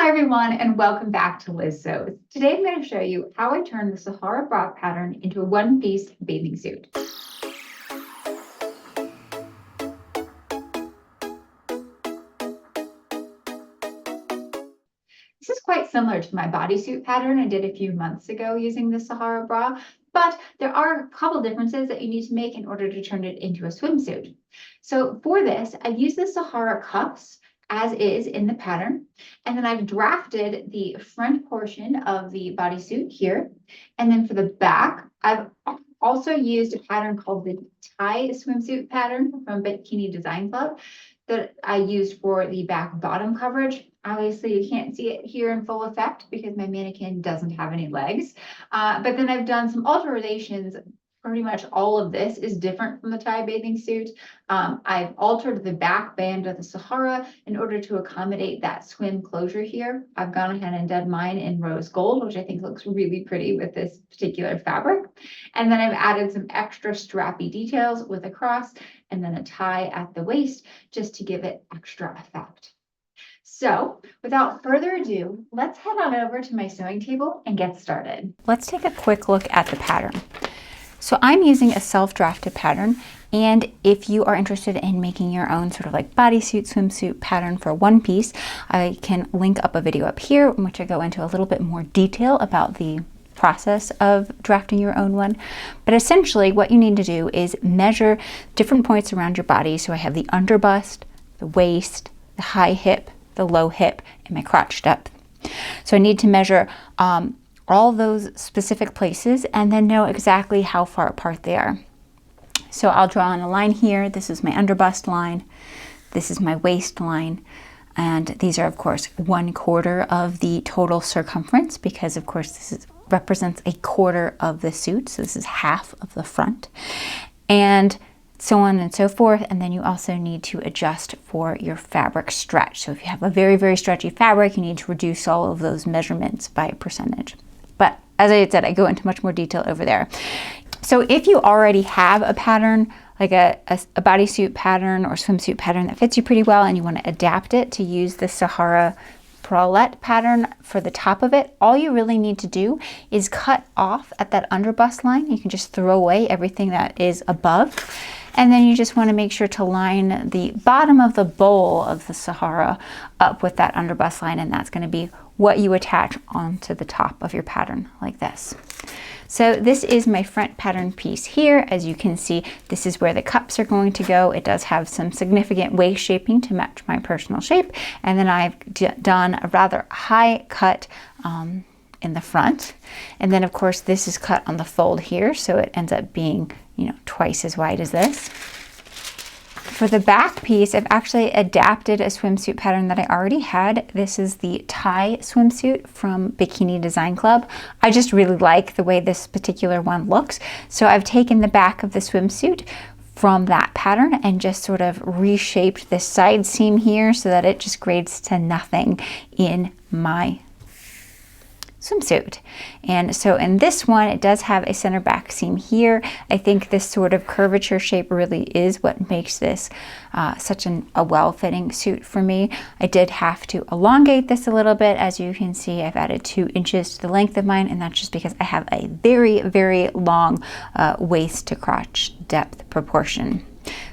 Hi everyone, and welcome back to Liz Sews. Today I'm going to show you how I turn the Sahara bra pattern into a one-piece bathing suit. This is quite similar to my bodysuit pattern I did a few months ago using the Sahara bra, but there are a couple differences that you need to make in order to turn it into a swimsuit. So for this, I use the Sahara cuffs as is in the pattern. And then I've drafted the front portion of the bodysuit here. And then for the back, I've also used a pattern called the tie swimsuit pattern from Bikini Design Club that I used for the back bottom coverage. Obviously, you can't see it here in full effect because my mannequin doesn't have any legs. But then I've done some alterations. Pretty much all of this is different from the tie bathing suit. I've altered the back band of the Sahara in order to accommodate that swim closure here. I've gone ahead and done mine in rose gold, which I think looks really pretty with this particular fabric. And then I've added some extra strappy details with a cross and then a tie at the waist just to give it extra effect. So without further ado, let's head on over to my sewing table and get started. Let's take a quick look at the pattern. So I'm using a self-drafted pattern, and if you are interested in making your own sort of like bodysuit, swimsuit pattern for one piece, I can link up a video up here in which I go into a little bit more detail about the process of drafting your own one. But essentially what you need to do is measure different points around your body. So I have the under bust, the waist, the high hip, the low hip, and my crotch depth. So I need to measure all those specific places and then know exactly how far apart they are. So I'll draw on a line here. This is my under bust line. This is my waist line. And these are, of course, 1/4 of the total circumference because, of course, this represents 1/4 of the suit. So this is half of the front. And so on and so forth. And then you also need to adjust for your fabric stretch. So if you have a very, very stretchy fabric, you need to reduce all of those measurements by a percentage. But as I said, I go into much more detail over there. So if you already have a pattern, like a bodysuit pattern or swimsuit pattern that fits you pretty well and you want to adapt it to use the Sahara bralette pattern for the top of it, all you really need to do is cut off at that under bust line. You can just throw away everything that is above. And then you just want to make sure to line the bottom of the bowl of the Sahara up with that under bust line, and that's going to be what you attach onto the top of your pattern like this. So this is my front pattern piece here. As you can see, this is where the cups are going to go. It does have some significant waist shaping to match my personal shape. And then I've done a rather high cut in the front. And then of course this is cut on the fold here. So it ends up being, twice as wide as this. For the back piece, I've actually adapted a swimsuit pattern that I already had. This is the tie swimsuit from Bikini Design Club. I just really like the way this particular one looks. So I've taken the back of the swimsuit from that pattern and just sort of reshaped this side seam here so that it just grades to nothing in my swimsuit. And so in this one, it does have a center back seam here. I think this sort of curvature shape really is what makes this such a well-fitting suit for me. I did have to elongate this a little bit. As you can see, I've added 2 inches to the length of mine, and that's just because I have a very, very long waist to crotch depth proportion.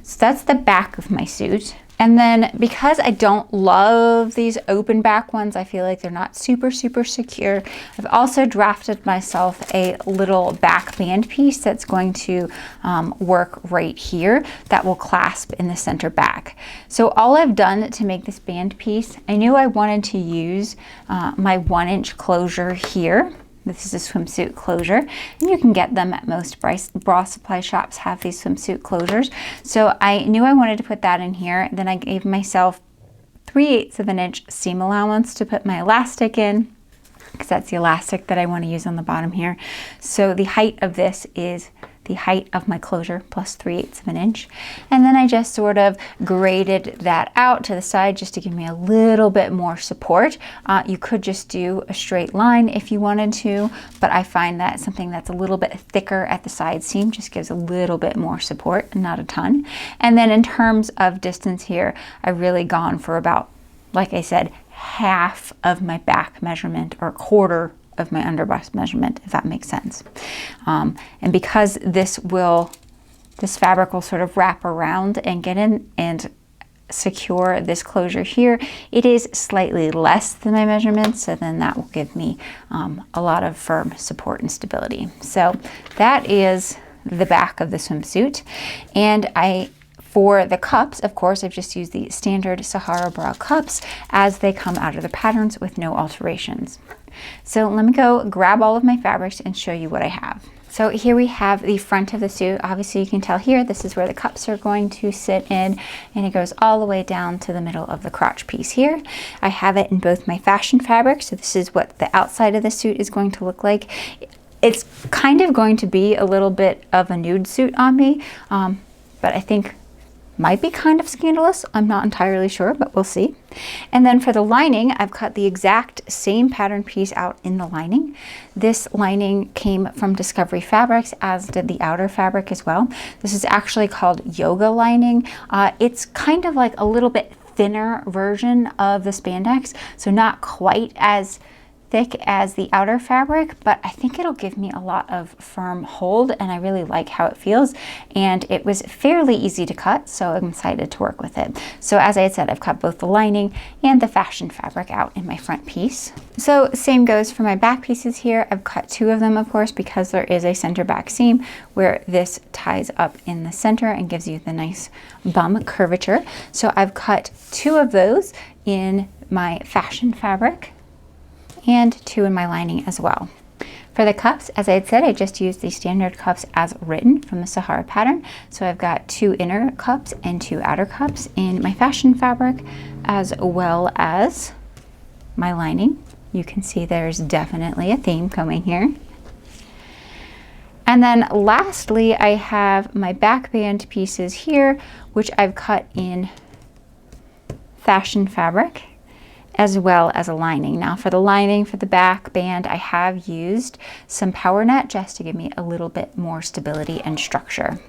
So that's the back of my suit. And then because I don't love these open back ones, I feel like they're not super, super secure. I've also drafted myself a little back band piece that's going to work right here that will clasp in the center back. So all I've done to make this band piece, I knew I wanted to use my 1-inch closure here. This is a swimsuit closure, and you can get them at most bra supply shops have these swimsuit closures. So I knew I wanted to put that in here. Then I gave myself 3/8 of an inch seam allowance to put my elastic in, because that's the elastic that I want to use on the bottom here. So the height of this is the height of my closure plus 3/8 of an inch. And then I just sort of graded that out to the side just to give me a little bit more support. You could just do a straight line if you wanted to, but I find that something that's a little bit thicker at the side seam just gives a little bit more support, not a ton. And then in terms of distance here, I've really gone for about, like I said, half of my back measurement or a quarter of my underbust measurement, if that makes sense. And because this fabric will sort of wrap around and get in and secure this closure here, it is slightly less than my measurements, so then that will give me a lot of firm support and stability. So that is the back of the swimsuit. And for the cups, of course, I've just used the standard Sahaara bra cups as they come out of the patterns with no alterations. So let me go grab all of my fabrics and show you what I have. So here we have the front of the suit. Obviously you can tell here, this is where the cups are going to sit in, and it goes all the way down to the middle of the crotch piece here. I have it in both my fashion fabric, so this is what the outside of the suit is going to look like. It's kind of going to be a little bit of a nude suit on me, but I think might be kind of scandalous. I'm not entirely sure, but we'll see. And then for the lining, I've cut the exact same pattern piece out in the lining. This lining came from Discovery Fabrics, as did the outer fabric as well. This is actually called yoga lining. It's kind of like a little bit thinner version of the spandex, so not quite as thick as the outer fabric, but I think it'll give me a lot of firm hold, and I really like how it feels. And it was fairly easy to cut, so I'm excited to work with it. So as I had said, I've cut both the lining and the fashion fabric out in my front piece. So same goes for my back pieces here. I've cut two of them, of course, because there is a center back seam where this ties up in the center and gives you the nice bum curvature. So I've cut two of those in my fashion fabric and two in my lining as well. For the cups, as I had said, I just used the standard cups as written from the Sahaara pattern. So I've got two inner cups and two outer cups in my fashion fabric, as well as my lining. You can see there's definitely a theme coming here. And then lastly, I have my back band pieces here, which I've cut in fashion fabric, as well as a lining. Now for the lining for the back band, I have used some power net just to give me a little bit more stability and structure.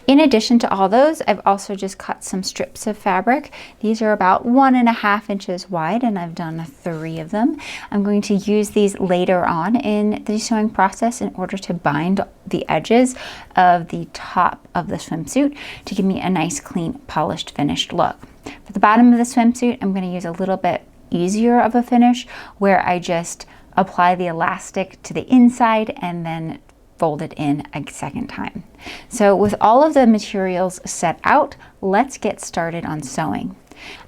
In addition to all those, I've also just cut some strips of fabric. These are about 1.5 inches wide, and I've done 3 of them. I'm going to use these later on in the sewing process in order to bind the edges of the top of the swimsuit to give me a nice, clean, polished, finished look. For the bottom of the swimsuit, I'm going to use a little bit easier of a finish where I just apply the elastic to the inside and then fold it in a second time. So with all of the materials set out, let's get started on sewing.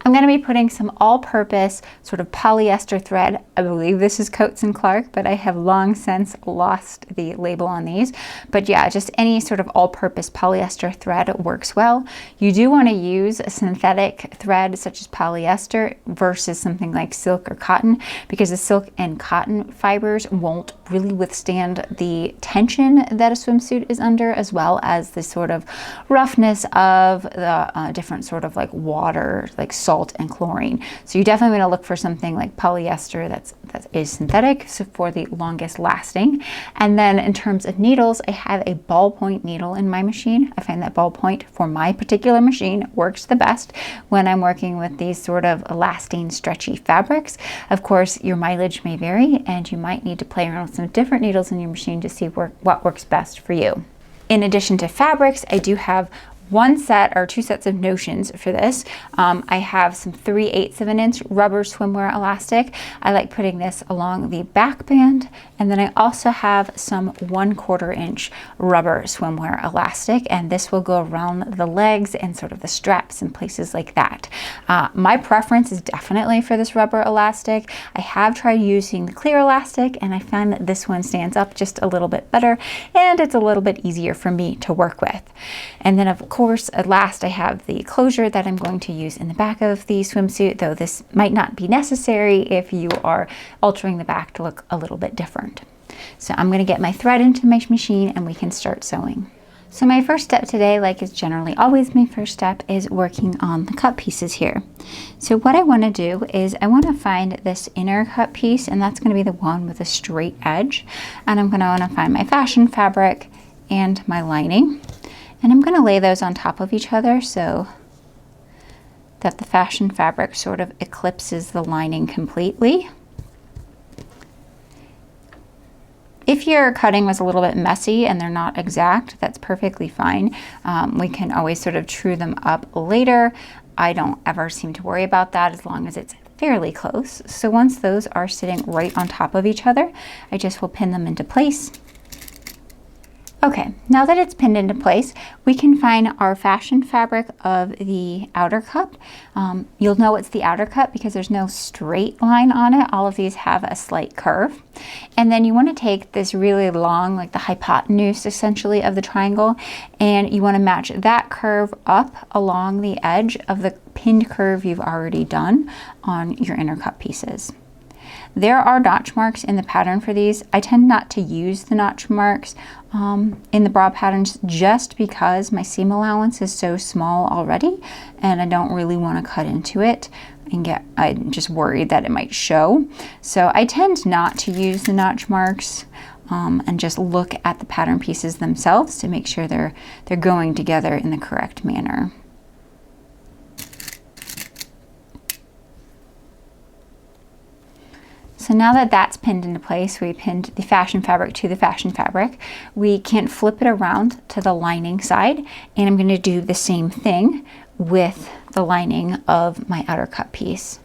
I'm going to be putting some all-purpose sort of polyester thread. I believe this is Coats & Clark, but I have long since lost the label on these. But yeah, just any sort of all-purpose polyester thread works well. You do want to use a synthetic thread such as polyester versus something like silk or cotton, because the silk and cotton fibers won't really withstand the tension that a swimsuit is under, as well as the sort of roughness of the different sort of like water, like salt and chlorine. So you definitely want to look for something like polyester that is synthetic, so for the longest lasting. And then in terms of needles, I have a ballpoint needle in my machine. I find that ballpoint for my particular machine works the best when I'm working with these sort of lasting, stretchy fabrics. Of course, your mileage may vary, and you might need to play around with some different needles in your machine to see what works best for you. In addition to fabrics, I do have one set or two sets of notions for this. I have some 3/8 of an inch rubber swimwear elastic. I like putting this along the back band, and then I also have some 1/4 inch rubber swimwear elastic, and this will go around the legs and sort of the straps and places like that. My preference is definitely for this rubber elastic. I have tried using the clear elastic, and I find that this one stands up just a little bit better, and it's a little bit easier for me to work with. And then of course, at last, I have the closure that I'm going to use in the back of the swimsuit, though this might not be necessary if you are altering the back to look a little bit different. So I'm going to get my thread into my machine and we can start sewing. So my first step today, like is generally always my first step, is working on the cut pieces here. So what I want to do is I want to find this inner cut piece, and that's going to be the one with a straight edge. And I'm going to want to find my fashion fabric and my lining. And I'm going to lay those on top of each other so that the fashion fabric sort of eclipses the lining completely. If your cutting was a little bit messy and they're not exact, that's perfectly fine. We can always sort of true them up later. I don't ever seem to worry about that as long as it's fairly close. So once those are sitting right on top of each other, I just will pin them into place. Okay, now that it's pinned into place, we can find our fashion fabric of the outer cup. You'll know it's the outer cup because there's no straight line on it. All of these have a slight curve. And then you want to take this really long, like the hypotenuse essentially of the triangle, and you want to match that curve up along the edge of the pinned curve you've already done on your inner cup pieces. There are notch marks in the pattern for these. I tend not to use the notch marks in the bra patterns just because my seam allowance is so small already and I don't really want to cut into it and I'm just worried that it might show. So I tend not to use the notch marks and just look at the pattern pieces themselves to make sure they're going together in the correct manner. So now that that's pinned into place, we pinned the fashion fabric to the fashion fabric, we can flip it around to the lining side, and I'm going to do the same thing with the lining of my outer cut piece.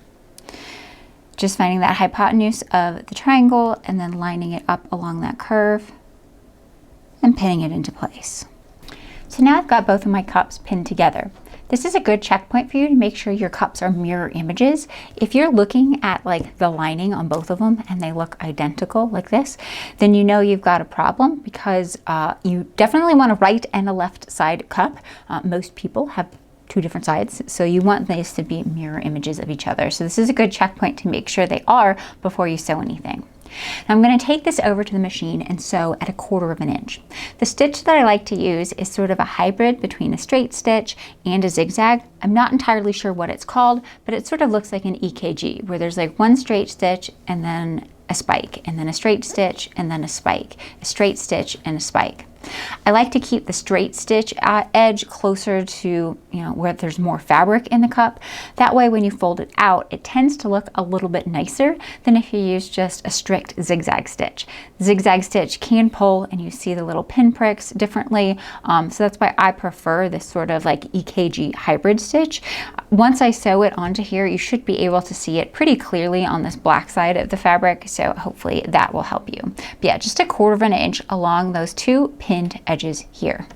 Just finding that hypotenuse of the triangle and then lining it up along that curve and pinning it into place. So now I've got both of my cups pinned together. This is a good checkpoint for you to make sure your cups are mirror images. If you're looking at like the lining on both of them and they look identical like this, then you know you've got a problem because you definitely want a right and a left side cup. Most people have two different sides, so you want these to be mirror images of each other. So this is a good checkpoint to make sure they are before you sew anything. Now I'm going to take this over to the machine and sew at 1/4 inch. The stitch that I like to use is sort of a hybrid between a straight stitch and a zigzag. I'm not entirely sure what it's called, but it sort of looks like an EKG where there's like one straight stitch and then a spike, and then a straight stitch and then a spike, a straight stitch and a spike. I like to keep the straight stitch edge closer to, where there's more fabric in the cup. That way when you fold it out, it tends to look a little bit nicer than if you use just a strict zigzag stitch. Zigzag stitch can pull and you see the little pin pricks differently. So that's why I prefer this sort of like EKG hybrid stitch. Once I sew it onto here, you should be able to see it pretty clearly on this black side of the fabric. So hopefully that will help you. But yeah, just 1/4 inch along those two pinned edges here.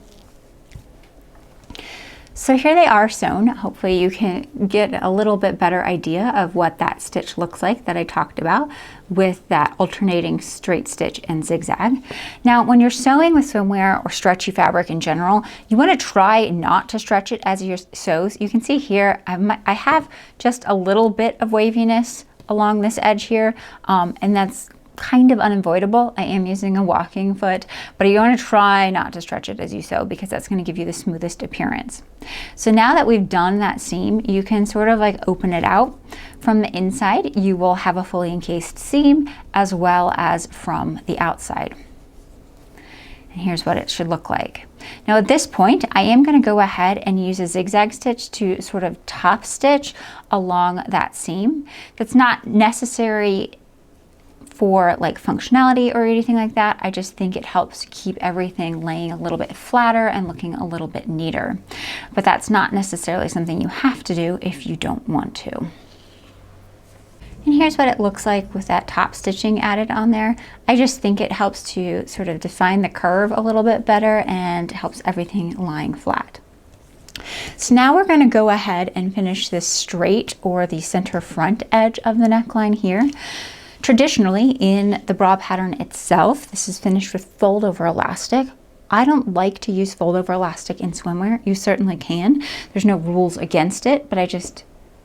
So here they are sewn. Hopefully you can get a little bit better idea of what that stitch looks like that I talked about with that alternating straight stitch and zigzag. Now when you're sewing with swimwear or stretchy fabric in general, you want to try not to stretch it as you sew. You can see here I have just a little bit of waviness along this edge here, and that's kind of unavoidable. I am using a walking foot, but you want to try not to stretch it as you sew because that's going to give you the smoothest appearance. So now that we've done that seam, you can sort of like open it out. From the inside, you will have a fully encased seam as well as from the outside. And here's what it should look like. Now at this point, I am going to go ahead and use a zigzag stitch to sort of top stitch along that seam. That's not necessary for like functionality or anything like that. I just think it helps keep everything laying a little bit flatter and looking a little bit neater. But that's not necessarily something you have to do if you don't want to. And here's what it looks like with that top stitching added on there. I just think it helps to sort of define the curve a little bit better and helps everything lying flat. So now we're going to go ahead and finish this straight or the center front edge of the neckline here. Traditionally, in the bra pattern itself, this is finished with fold over elastic. I don't like to use fold over elastic in swimwear. You certainly can. There's no rules against it, but I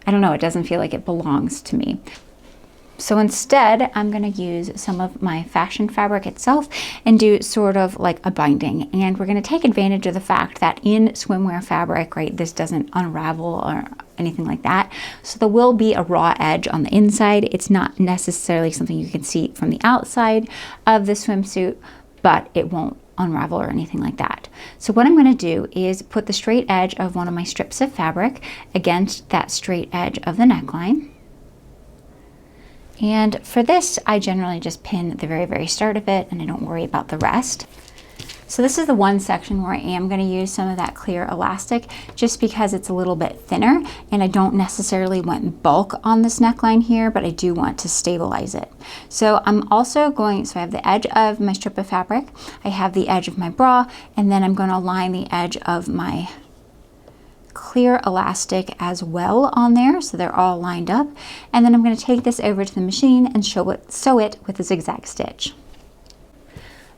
don't know, it doesn't feel like it belongs to me. So instead, I'm going to use some of my fashion fabric itself and do sort of like a binding. And we're going to take advantage of the fact that in swimwear fabric, right, this doesn't unravel or anything like that. So there will be a raw edge on the inside. It's not necessarily something you can see from the outside of the swimsuit, but it won't unravel or anything like that. So what I'm going to do is put the straight edge of one of my strips of fabric against that straight edge of the neckline. And for this, I generally just pin the very, very start of it, and I don't worry about the rest. So this is the one section where I am going to use some of that clear elastic just because it's a little bit thinner, and I don't necessarily want bulk on this neckline here, but I do want to stabilize it. So I'm also going, so I have the edge of my strip of fabric, I have the edge of my bra, and then I'm going to line the edge of my clear elastic as well on there, so they're all lined up. And then I'm going to take this over to the machine and sew it with a zigzag stitch.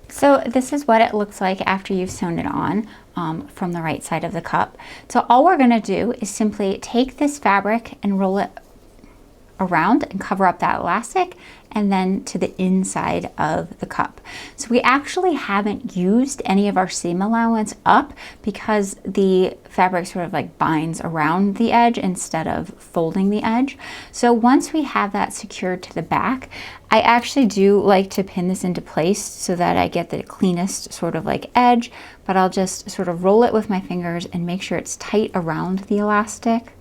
So this is what it looks like after you've sewn it on from the right side of the cup. So all we're going to do is simply take this fabric and roll it around and cover up that elastic, and then to the inside of the cup. So we actually haven't used any of our seam allowance up because the fabric sort of like binds around the edge instead of folding the edge. So once we have that secured to the back, I actually do like to pin this into place so that I get the cleanest sort of like edge, but I'll just sort of roll it with my fingers and make sure it's tight around the elastic.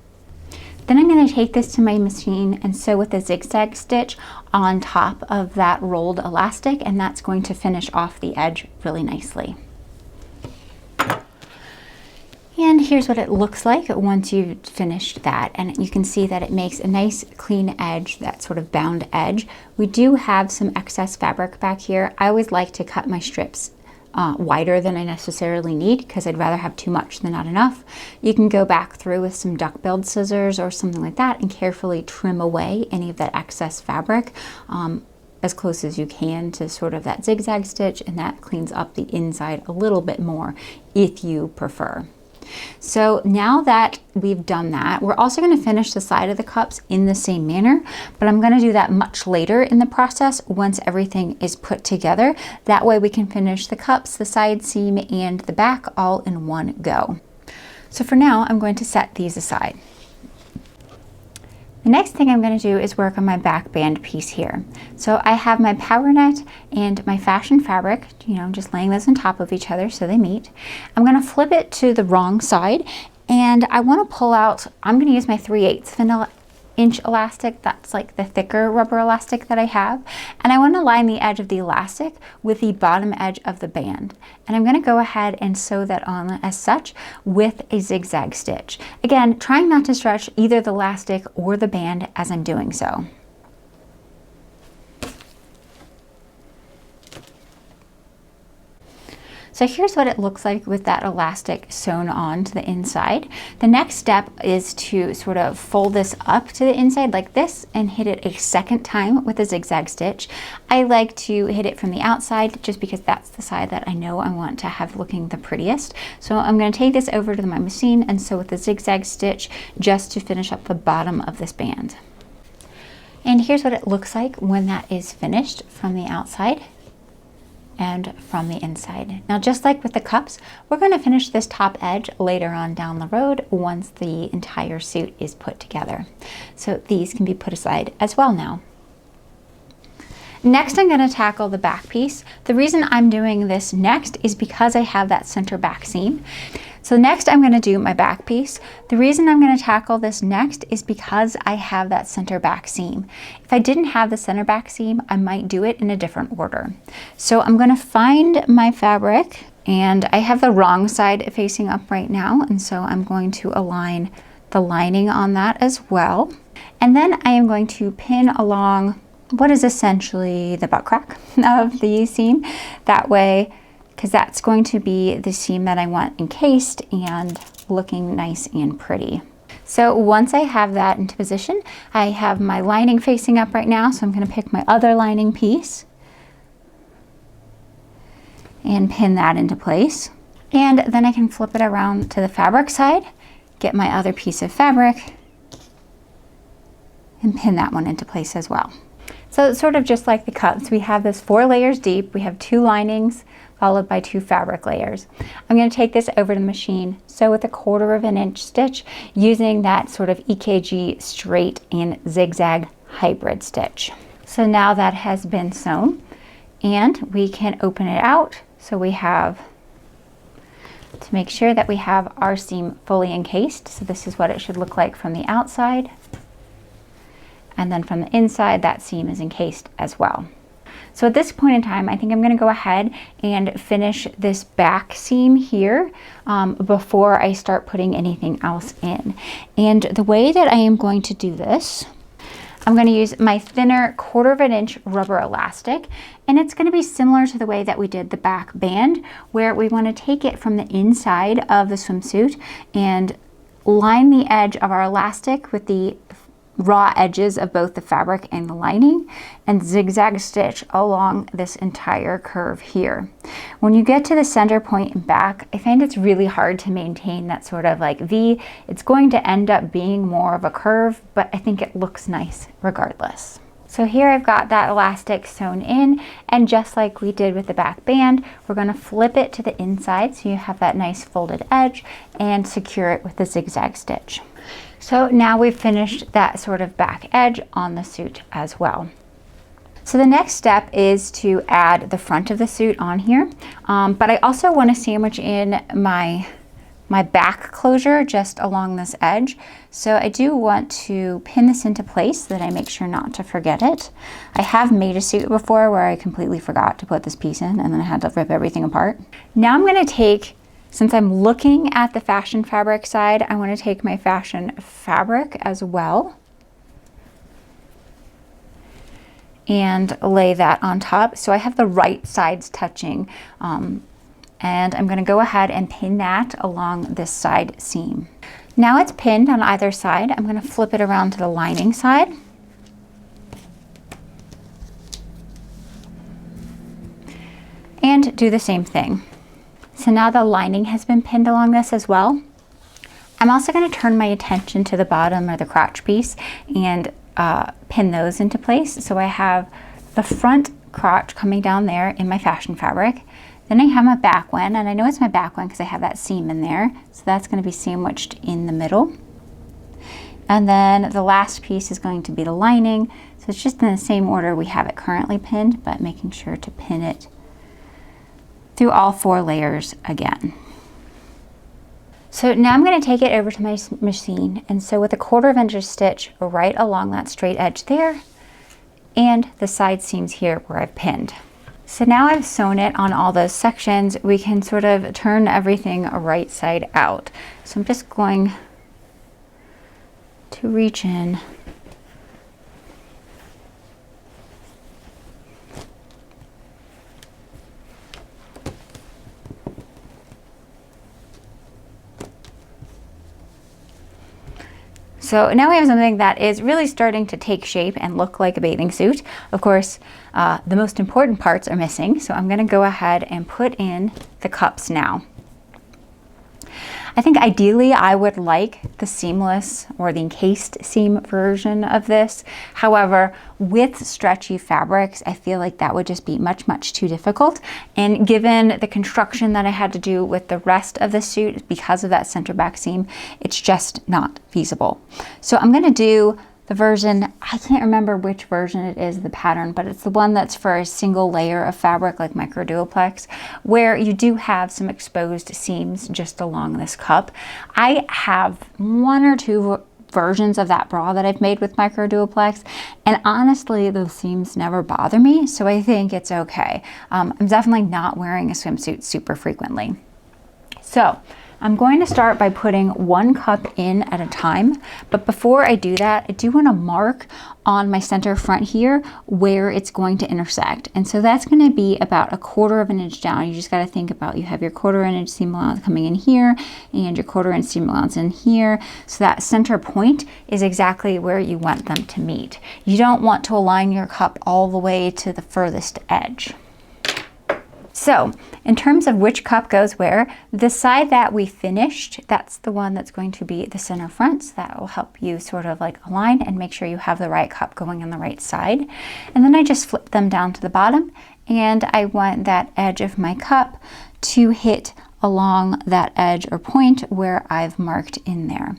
Then I'm going to take this to my machine and sew with a zigzag stitch on top of that rolled elastic, and that's going to finish off the edge really nicely. And here's what it looks like once you've finished that, and you can see that it makes a nice clean edge, that sort of bound edge. We do have some excess fabric back here. I always like to cut my strips wider than I necessarily need because I'd rather have too much than not enough. You can go back through with some duck-billed scissors or something like that and carefully trim away any of that excess fabric as close as you can to sort of that zigzag stitch, and that cleans up the inside a little bit more if you prefer. So now that we've done that, we're also going to finish the side of the cups in the same manner, but I'm going to do that much later in the process once everything is put together. That way we can finish the cups, the side seam, and the back all in one go. So for now, I'm going to set these aside. The next thing I'm going to do is work on my back band piece here. So I have my power net and my fashion fabric, just laying those on top of each other so they meet. I'm going to flip it to the wrong side, and I want to pull out, I'm going to use my 3/8 vanilla inch elastic. That's like the thicker rubber elastic that I have. And I want to line the edge of the elastic with the bottom edge of the band. And I'm going to go ahead and sew that on as such with a zigzag stitch. Again, trying not to stretch either the elastic or the band as I'm doing so. So here's what it looks like with that elastic sewn on to the inside. The next step is to sort of fold this up to the inside like this and hit it a second time with a zigzag stitch. I like to hit it from the outside just because that's the side that I know I want to have looking the prettiest. So I'm going to take this over to my machine and sew with a zigzag stitch just to finish up the bottom of this band. And here's what it looks like when that is finished from the outside and from the inside. Now, just like with the cups, we're going to finish this top edge later on down the road once the entire suit is put together. So these can be put aside as well now. Next, I'm going to tackle the back piece. The reason I'm doing this next is because I have that center back seam. So next I'm going to do my back piece. The reason I'm going to tackle this next is because I have that center back seam. If I didn't have the center back seam, I might do it in a different order. So I'm going to find my fabric, and I have the wrong side facing up right now, and so I'm going to align the lining on that as well. And then I am going to pin along what is essentially the butt crack of the seam. That way, because that's going to be the seam that I want encased and looking nice and pretty. So once I have that into position, I have my lining facing up right now, so I'm going to pick my other lining piece and pin that into place. And then I can flip it around to the fabric side, get my other piece of fabric, and pin that one into place as well. So it's sort of just like the cups. We have this 4 layers deep, we have 2 linings, followed by 2 fabric layers. I'm going to take this over to the machine, sew with a 1/4 inch stitch using that sort of EKG straight and zigzag hybrid stitch. So now that has been sewn, and we can open it out So we have to make sure that we have our seam fully encased. So this is what it should look like from the outside. And then from the inside, that seam is encased as well. So at this point in time, I think I'm going to go ahead and finish this back seam here before I start putting anything else in. And the way that I am going to do this, I'm going to use my thinner 1/4 inch rubber elastic, and it's going to be similar to the way that we did the back band, where we want to take it from the inside of the swimsuit and line the edge of our elastic with the raw edges of both the fabric and the lining, and zigzag stitch along this entire curve here. When you get to the center point and back, I find it's really hard to maintain that sort of like V. It's going to end up being more of a curve, but I think it looks nice regardless. So here I've got that elastic sewn in, and just like we did with the back band, we're going to flip it to the inside so you have that nice folded edge and secure it with the zigzag stitch. So now we've finished that sort of back edge on the suit as well. So the next step is to add the front of the suit on here, but I also want to sandwich in my back closure just along this edge. So I do want to pin this into place so that I make sure not to forget it. I have made a suit before where I completely forgot to put this piece in and then I had to rip everything apart. Now I'm going to take, since I'm looking at the fashion fabric side, I want to take my fashion fabric as well and lay that on top. So I have the right sides touching. And I'm going to go ahead and pin that along this side seam. Now it's pinned on either side. I'm going to flip it around to the lining side. And do the same thing. So now the lining has been pinned along this as well. I'm also going to turn my attention to the bottom or the crotch piece and pin those into place. So I have the front crotch coming down there in my fashion fabric. Then I have my back one, and I know it's my back one because I have that seam in there. So that's going to be sandwiched in the middle. And then the last piece is going to be the lining. So it's just in the same order we have it currently pinned, but making sure to pin it through all 4 layers again. So now I'm going to take it over to my machine, and so with a 1/4 inch stitch right along that straight edge there and the side seams here where I've pinned. So now I've sewn it on all those sections, we can sort of turn everything right side out. So I'm just going to reach in So now we have something that is really starting to take shape and look like a bathing suit. Of course, the most important parts are missing, so I'm going to go ahead and put in the cups now. I think ideally I would like the seamless or the encased seam version of this. However, with stretchy fabrics, I feel like that would just be much too difficult. And given the construction that I had to do with the rest of the suit because of that center back seam, it's just not feasible. So I'm going to do the version, I can't remember which version it is, the pattern, but it's the one that's for a single layer of fabric like micro duoplex, where you do have some exposed seams just along this cup. I have 1 or 2 versions of that bra that I've made with micro duoplex, and honestly those seams never bother me, so I think it's okay. I'm definitely not wearing a swimsuit super frequently. So I'm going to start by putting 1 cup in at a time, but before I do that, I do want to mark on my center front here where it's going to intersect. And so that's going to be about a 1/4 inch down. You just got to think about, you have your 1/4 inch seam allowance coming in here and your 1/4 inch seam allowance in here. So that center point is exactly where you want them to meet. You don't want to align your cup all the way to the furthest edge. So in terms of which cup goes where, the side that we finished, that's the one that's going to be the center front. So that will help you sort of like align and make sure you have the right cup going on the right side. And then I just flip them down to the bottom, and I want that edge of my cup to hit along that edge or point where I've marked in there.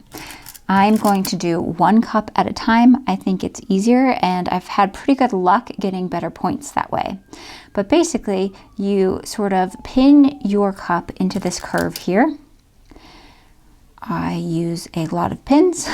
I'm going to do 1 cup at a time. I think it's easier, and I've had pretty good luck getting better points that way. But basically, you sort of pin your cup into this curve here. I use a lot of pins.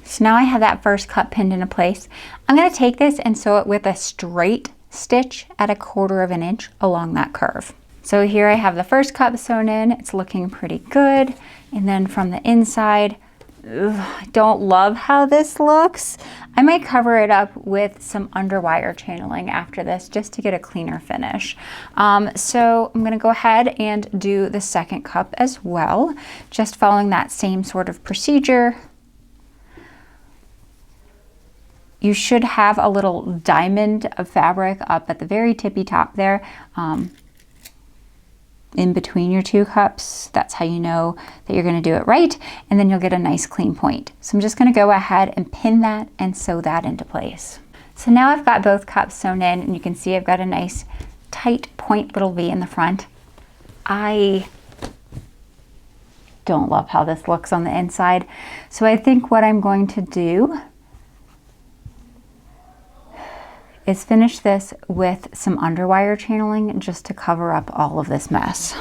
So now I have that first cup pinned into place. I'm going to take this and sew it with a straight stitch at 1/4 inch along that curve. So here I have the first cup sewn in. It's looking pretty good. And then from the inside, I don't love how this looks. I might cover it up with some underwire channeling after this just to get a cleaner finish. So I'm going to go ahead and do the second cup as well, just following that same sort of procedure. You should have a little diamond of fabric up at the very tippy top there, in between your 2 cups. That's how you know that you're going to do it right, and then you'll get a nice clean point. So I'm just going to go ahead and pin that and sew that into place. So now I've got both cups sewn in, and you can see I've got a nice tight point little V in the front. I don't love how this looks on the inside, so I think what I'm going to do is finish this with some underwire channeling just to cover up all of this mess.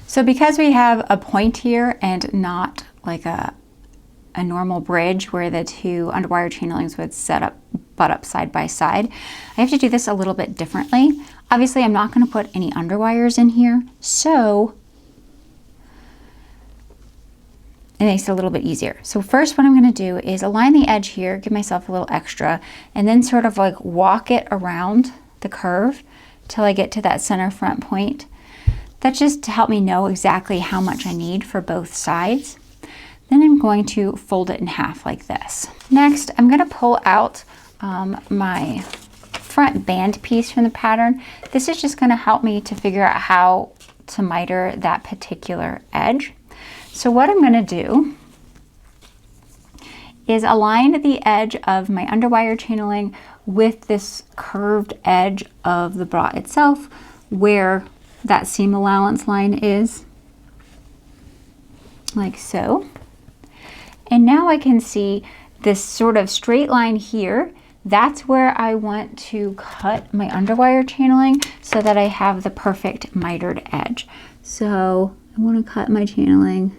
So because we have a point here and not like a normal bridge where the 2 underwire channelings would butt up side by side, I have to do this a little bit differently. Obviously, I'm not going to put any underwires in here, so it makes it a little bit easier. So first what I'm going to do is align the edge here, give myself a little extra, and then sort of like walk it around the curve till I get to that center front point. That's just to help me know exactly how much I need for both sides. Then I'm going to fold it in half like this. Next, I'm going to pull out my front band piece from the pattern. This is just going to help me to figure out how to miter that particular edge. So what I'm going to do is align the edge of my underwire channeling with this curved edge of the bra itself where that seam allowance line is, like so. And now I can see this sort of straight line here. That's where I want to cut my underwire channeling so that I have the perfect mitered edge. So I want to cut my channeling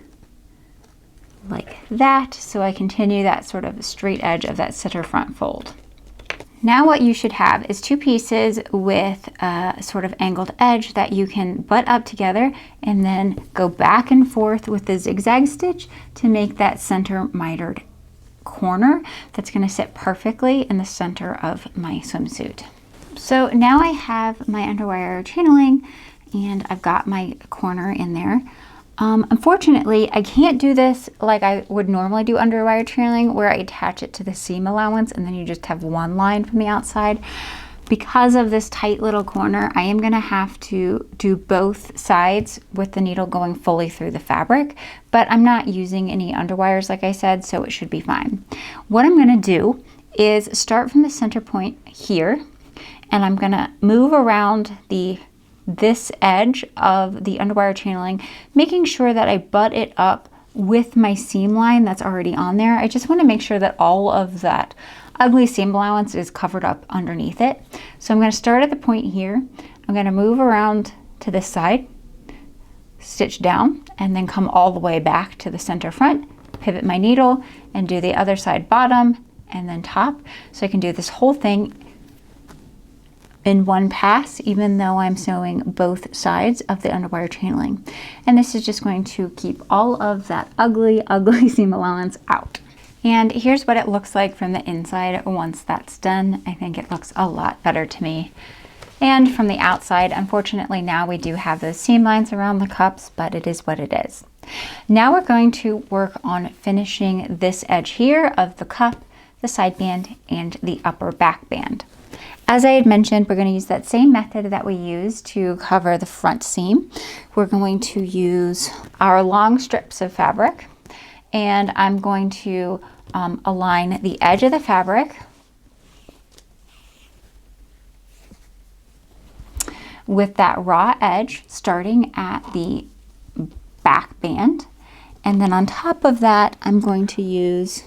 like that, so I continue that sort of straight edge of that center front fold. Now what you should have is 2 pieces with a sort of angled edge that you can butt up together and then go back and forth with the zigzag stitch to make that center mitered corner that's going to sit perfectly in the center of my swimsuit. So now I have my underwire channeling and I've got my corner in there. Unfortunately, I can't do this like I would normally do underwire channeling, where I attach it to the seam allowance and then you just have one line from the outside. Because of this tight little corner, I am going to have to do both sides with the needle going fully through the fabric, but I'm not using any underwires like I said, so it should be fine. What I'm going to do is start from the center point here, and I'm going to move around this edge of the underwire channeling, making sure that I butt it up with my seam line that's already on there. I just want to make sure that all of that ugly seam allowance is covered up underneath it. So I'm going to start at the point here. I'm going to move around to this side, stitch down, and then come all the way back to the center front, pivot my needle, and do the other side bottom and then top. So I can do this whole thing in one pass, even though I'm sewing both sides of the underwire channeling. And this is just going to keep all of that ugly seam allowance out. And here's what it looks like from the inside once that's done. I think it looks a lot better to me. And from the outside, unfortunately now we do have those seam lines around the cups, but it is what it is. Now we're going to work on finishing this edge here of the cup, the side band, and the upper back band. As I had mentioned, we're going to use that same method that we used to cover the front seam. We're going to use our long strips of fabric, and I'm going to align the edge of the fabric with that raw edge starting at the back band, And then on top of that, I'm going to use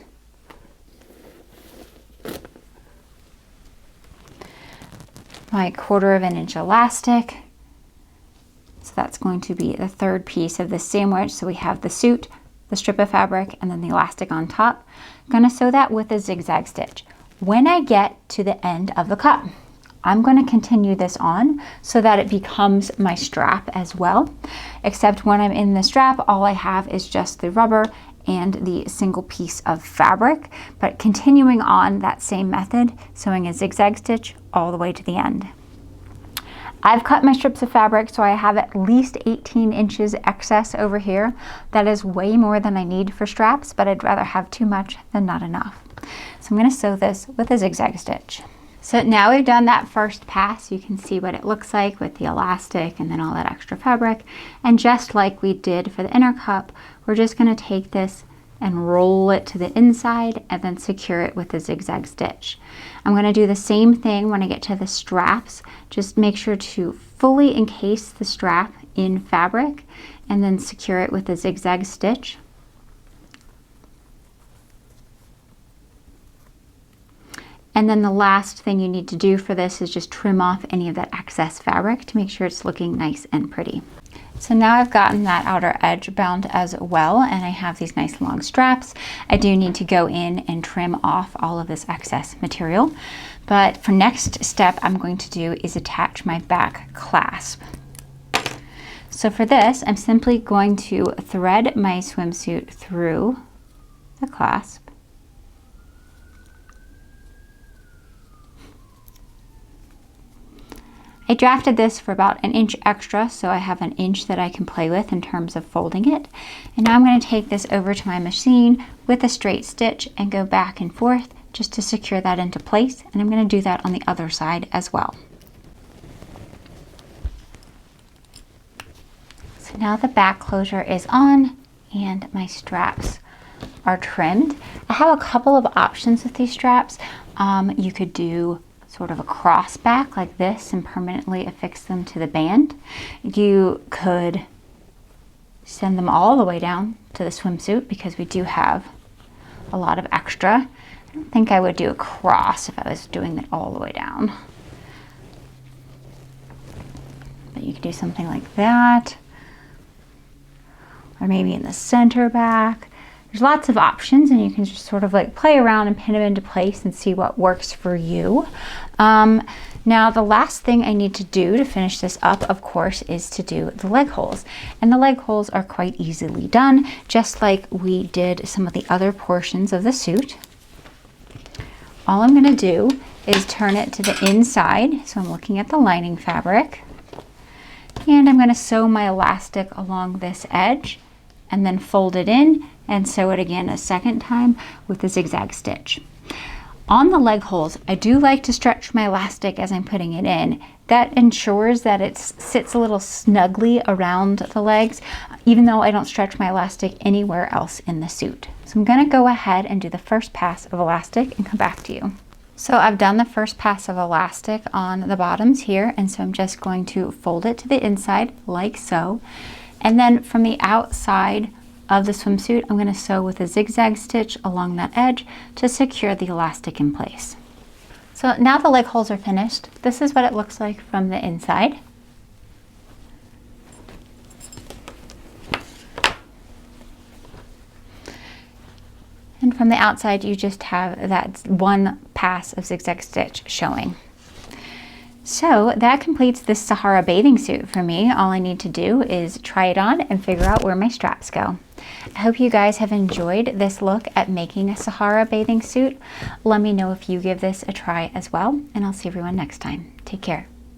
my 1/4 inch elastic. So that's going to be the third piece of this sandwich. So we have the suit, the strip of fabric, and then the elastic on top. I'm going to sew that with a zigzag stitch. When I get to the end of the cup, I'm going to continue this on so that it becomes my strap as well. Except when I'm in the strap, all I have is just the rubber and the single piece of fabric. But continuing on that same method, sewing a zigzag stitch all the way to the end. I've cut my strips of fabric, so I have at least 18 inches excess over here. That is way more than I need for straps, but I'd rather have too much than not enough. So I'm going to sew this with a zigzag stitch. So now we've done that first pass, you can see what it looks like with the elastic and then all that extra fabric. And just like we did for the inner cup, we're just going to take this and roll it to the inside and then secure it with a zigzag stitch. I'm going to do the same thing when I get to the straps. Just make sure to fully encase the strap in fabric and then secure it with a zigzag stitch. And then the last thing you need to do for this is just trim off any of that excess fabric to make sure it's looking nice and pretty. So now I've gotten that outer edge bound as well, and I have these nice long straps. I do need to go in and trim off all of this excess material. But for next step, I'm going to do is attach my back clasp. So for this, I'm simply going to thread my swimsuit through the clasp. I drafted this for about 1 inch extra, so I have 1 inch that I can play with in terms of folding it. And now I'm going to take this over to my machine with a straight stitch and go back and forth just to secure that into place. And I'm going to do that on the other side as well. So now the back closure is on and my straps are trimmed. I have a couple of options with these straps. You could do sort of a cross back like this and permanently affix them to the band. You could send them all the way down to the swimsuit because we do have a lot of extra. I don't think I would do a cross if I was doing it all the way down. But you could do something like that, or maybe in the center back. There's lots of options, and you can just sort of like play around and pin them into place and see what works for you. Now the last thing I need to do to finish this up, of course, is to do the leg holes. And the leg holes are quite easily done, just like we did some of the other portions of the suit. All I'm going to do is turn it to the inside, so I'm looking at the lining fabric. And I'm going to sew my elastic along this edge and then fold it in and sew it again a second time with a zigzag stitch. On the leg holes, I do like to stretch my elastic as I'm putting it in. That ensures that it sits a little snugly around the legs, even though I don't stretch my elastic anywhere else in the suit. So I'm going to go ahead and do the first pass of elastic and come back to you. So I've done the first pass of elastic on the bottoms here, and so I'm just going to fold it to the inside like so. And then from the outside of the swimsuit, I'm going to sew with a zigzag stitch along that edge to secure the elastic in place. So now the leg holes are finished. This is what it looks like from the inside. And from the outside, you just have that one pass of zigzag stitch showing. So that completes this Sahaara bathing suit for me. All I need to do is try it on and figure out where my straps go. I hope you guys have enjoyed this look at making a Sahaara bathing suit. Let me know if you give this a try as well, and I'll see everyone next time. Take care.